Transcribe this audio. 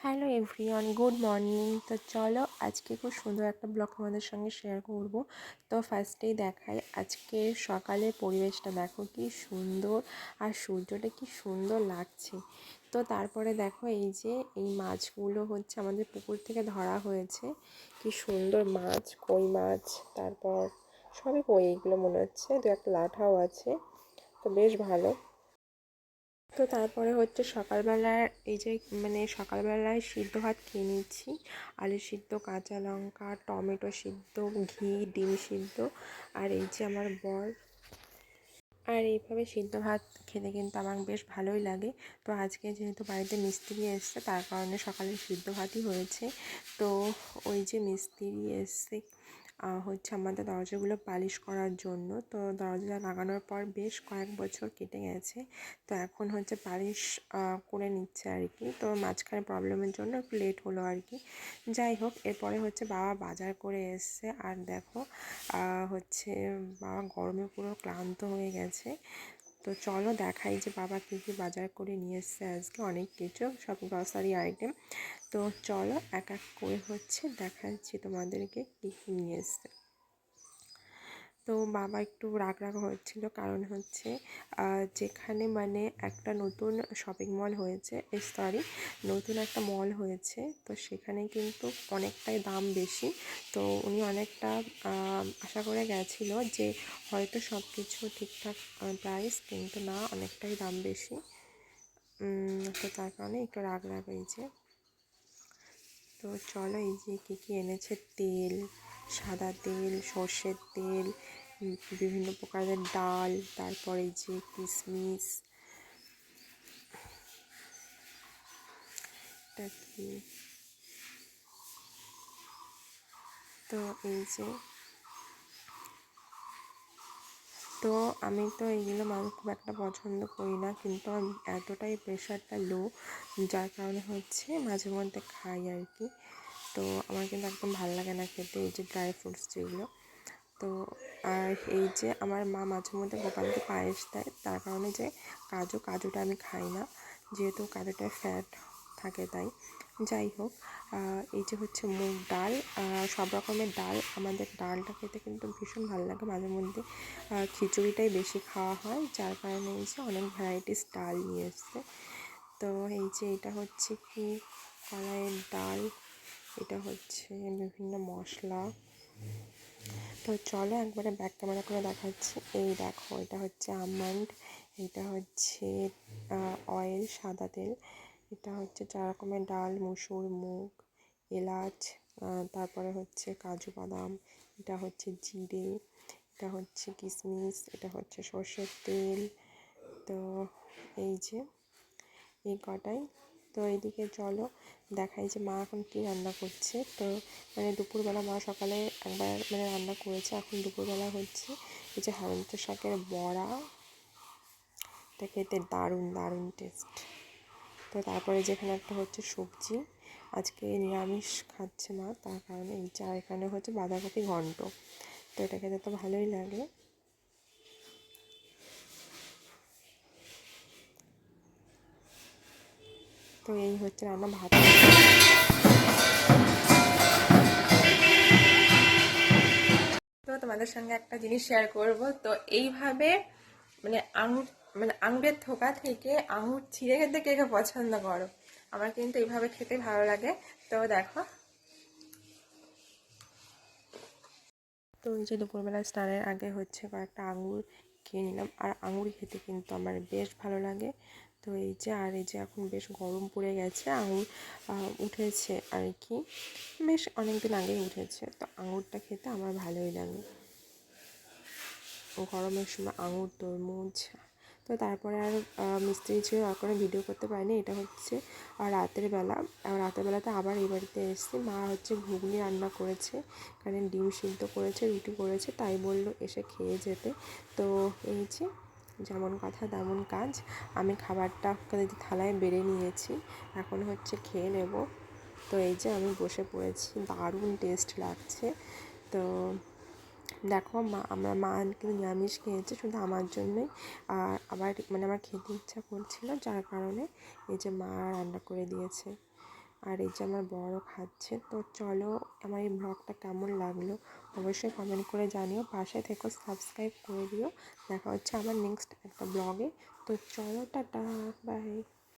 Hello everyone, good morning. তো চলো আজকে খুব সুন্দর একটা ব্লগ তোমাদের সঙ্গে শেয়ার করব। তো ফার্স্টেই দেখাই আজকে সকালের পরিবেশটা, দেখো কি সুন্দর আর সূর্যটা কি সুন্দর লাগছে। তো তারপরে দেখো এই মাছগুলো হচ্ছে আমাদের পুকুর থেকে ধরা হয়েছে। কি সুন্দর মাছ, কই মাছ, তারপর সবই কই, এইগুলো মনে হচ্ছে দু একটা লাঠাও আছে। তো বেশ ভালো। তো তারপরে হচ্ছে সকালবেলায় সকালবেলায় সিদ্ধ ভাত খেয়ে নিচ্ছি। আলু সিদ্ধ, কাঁচা লঙ্কা, টমেটো সিদ্ধ, ঘি, ডিম সিদ্ধ। আর এই যে আমার বর, আর এইভাবে সিদ্ধ ভাত খেতে কিন্তু আমার বেশ ভালোই লাগে। তো আজকে যেহেতু বাড়িতে মিস্ত্রি এসছে, তার কারণে সকালে সিদ্ধ ভাতই হয়েছে। তো ওই যে মিস্ত্রি এসছে হচ্ছে আমাদের দরজাগুলো পালিশ করার জন্য। তো দরজা লাগানোর পর বেশ কয়েক বছর কেটে গেছে। তো এখন হচ্ছে পালিশ করে নিচ্ছে আর কি। তো মাঝখানে প্রবলেমের জন্য একটু লেট হলো আর কি। যাই হোক, এরপরে হচ্ছে বাবা বাজার করে এসছে। আর দেখো হচ্ছে বাবা গরমে পুরো ক্লান্ত হয়ে গেছে। তো চলো দেখাই যে বাবা কী কী বাজার করে নিয়ে এসছে। আজকে অনেক কিছু, সব গ্রসারি আইটেম। তো চলো এক এক করে হচ্ছে দেখাচ্ছি তোমাদেরকে কী কী নিয়ে এসছে। তো বাবা একটু রাগ হচ্ছিল, কারণ হচ্ছে যেখানে একটা নতুন শপিং মল হয়েছে, নতুন একটা মল হয়েছে। তো সেখানে কিন্তু অনেকটাই দাম বেশি। তো উনি অনেকটা আশা করে গেছিলো যে হয়তো সব কিছু ঠিকঠাক প্রাইস, কিন্তু না, অনেকটাই দাম বেশি। তো তার কারণে একটু রাগ হয়েছে। তো চলো এই যে কী কী এনেছে, তেল, সাদা তেল, সর্ষের তেল, বিভিন্ন প্রকারের ডাল, তারপর এই যে কিশমিশ, এটা কি, তো এই যে, তো আমি তো এইগুলো মাংস খুব একটা পছন্দ করি না, কিন্তু আমার এতটাই প্রেশারটা লো, যার কারণে হচ্ছে মাঝে মধ্যে খাই আর কি। তো আমার কিন্তু একদম ভালো লাগে না খেতে এই যে ড্রাই ফ্রুটস যেগুলো। তো আর এই যে আমার মা মাঝে মধ্যে গোপালকে পায়েস দেয়, তার কারণে যে কাজুটা আমি খাই না, যেহেতু কাজুটায় ফ্যাট থাকে তাই। যাই হোক, এই যে হচ্ছে মুগ ডাল, সব রকমের ডাল, আমাদের ডালটা খেতে কিন্তু ভীষণ ভালো লাগে। মাঝে মধ্যে খিচুড়িটাই বেশি খাওয়া হয়, যার কারণে এই যে অনেক ভ্যারাইটিস ডাল নিয়ে এসছে। তো এই যে এটা হচ্ছে কি, কলাইয়ের ডাল, এটা হচ্ছে বিভিন্ন মশলা। তো চলো একবারে ব্যাক ক্যামেরা করে দেখাচ্ছি। এই দেখো, এটা হচ্ছে আমন্ড, এটা হচ্ছে অয়েল, সাদা তেল, এটা হচ্ছে 4 রকমের ডাল, মুসুর, মুগ, এলাচ, তারপরে হচ্ছে কাজু বাদাম, এটা হচ্ছে জিরে, এটা হচ্ছে কিশমিশ, এটা হচ্ছে সর্ষের তেল। তো এই যে এই কটাই। তো এইদিকে চলো দেখাই যে মা এখন কী রান্না করছে। তো দুপুরবেলা মা সকালে একবার রান্না করেছে, এখন দুপুরবেলা হচ্ছে এই যে হেমন্ত শাকের বড়া, এটা খেতে দারুণ দারুণ টেস্ট। তো তারপরে যেখানে একটা হচ্ছে সবজি, আজকে নিরামিষ খাচ্ছে মা, তার কারণে এই যে, এখানে হচ্ছে বাঁধাকপি ঘন্ট। তো এটা খেতে তো ভালোই লাগে। তো এই হচ্ছে রান্না, ভাত। তো তোমাদের সঙ্গে একটা জিনিস শেয়ার করব। তো এইভাবে আঙুর আঙুরের থোকা থেকে আঙুর ছিঁড়ে খেতে কে কে পছন্দ করো? আমার কিন্তু এইভাবে খেতে ভালো লাগে। তো দেখো, তো এই যে দুপুরবেলা স্নানের আগে হচ্ছে কয়েকটা আঙুর খেয়ে নিলাম। আর আঙুর খেতে কিন্তু আমার বেশ ভালো লাগে। তো এই যে, আর এই যে এখন বেশ গরম পড়ে গেছে, আঙুর উঠেছে আর কি, বেশ অনেক দিন আগেই উঠেছে। তো আঙুরটা খেতে আমার ভালোই লাগে গরমের সময়, আঙুর, তরমুজ। তো তারপরে আর মিস্ত্রি ছিল, আর কোনো ভিডিও করতে পারিনি। এটা হচ্ছে রাতের বেলাতে আবার এই বাড়িতে এসেছি। মা হচ্ছে ঘুগনি রান্না করেছে, কারণ ডিম সিদ্ধ করেছে, রুটি করেছে, তাই বললো এসে খেয়ে যেতে। তো এই যে, যেমন কথা তেমন কাজ, আমি খাবারটা থালায় বেড়ে নিয়েছি, এখন হচ্ছে খেয়ে নেব। তো এই যে আমি বসে পড়েছি, দারুণ টেস্ট লাগছে। তো দেখো মা কিন্তু নিরামিষ খেয়েছে শুধু আমার জন্যই। আর আবার আমার খেতে ইচ্ছা করছিল, যার কারণে এই যে মা রান্না করে দিয়েছে। আর এই যে আমার বড় খাচ্ছে। তো চলো, আমার এই ব্লগটা কেমন লাগলো অবশ্যই কমেন্ট করে জানিও, পাশে থেকো, সাবস্ক্রাইব করে দিও। দেখা হচ্ছে আমার নেক্সট একটা ব্লগে। তো চলো, টাটা, বাই।